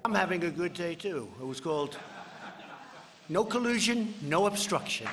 I'm having a good day, too. It was called No Collusion, No Obstruction.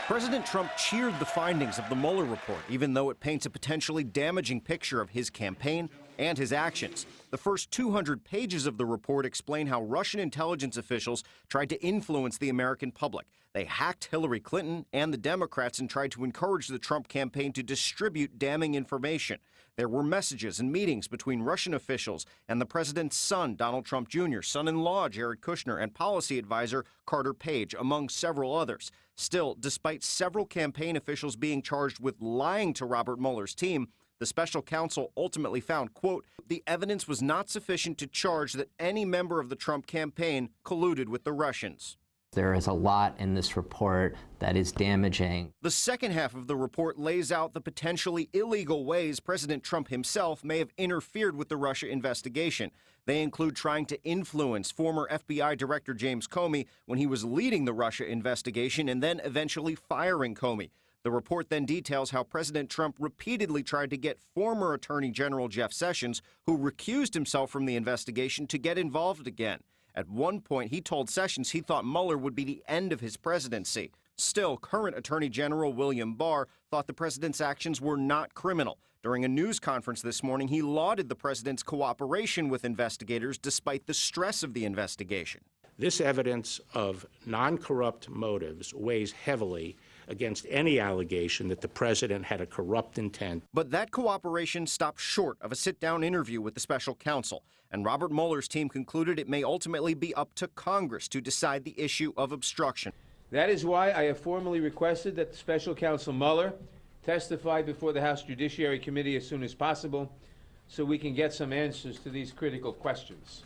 President Trump cheered the findings of the Mueller report, even though it paints a potentially damaging picture of his campaign and his actions. The first 200 pages of the report explain how Russian intelligence officials tried to influence the American public. They hacked Hillary Clinton and the Democrats and tried to encourage the Trump campaign to distribute damning information. There were messages and meetings between Russian officials and the president's son, Donald Trump Jr., son-in-law Jared Kushner, and policy advisor Carter Page, among several others. Still, despite several campaign officials being charged with lying to Robert Mueller's team, the special counsel ultimately found, quote, the evidence was not sufficient to charge that any member of the Trump campaign colluded with the Russians. There is a lot in this report that is damaging. The second half of the report lays out the potentially illegal ways President Trump himself may have interfered with the Russia investigation. They include trying to influence former FBI Director James Comey when he was leading the Russia investigation and then eventually firing Comey. The report then details how President Trump repeatedly tried to get former Attorney General Jeff Sessions, who recused himself from the investigation, to get involved again. At one point, he told Sessions he thought Mueller would be the end of his presidency. Still, current Attorney General William Barr thought the president's actions were not criminal. During a news conference this morning, he lauded the president's cooperation with investigators despite the stress of the investigation. This evidence of non-corrupt motives weighs heavily against any allegation that the president had a corrupt intent. But that cooperation stopped short of a sit-down interview with the special counsel, and Robert Mueller's team concluded it may ultimately be up to Congress to decide the issue of obstruction. That is why I have formally requested that the special counsel Mueller testify before the House Judiciary Committee as soon as possible so we can get some answers to these critical questions.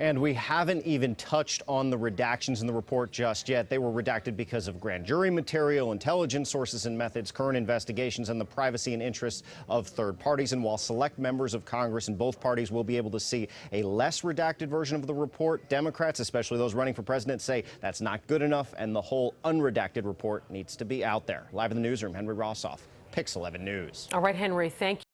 And we haven't even touched on the redactions in the report just yet. They were redacted because of grand jury material, intelligence sources and methods, current investigations, and the privacy and interests of third parties. And while select members of Congress in both parties will be able to see a less redacted version of the report, Democrats, especially those running for president, say that's not good enough and the whole unredacted report needs to be out there. Live in the newsroom, Henry Rossoff, Pix 11 News. All right, Henry, thank you.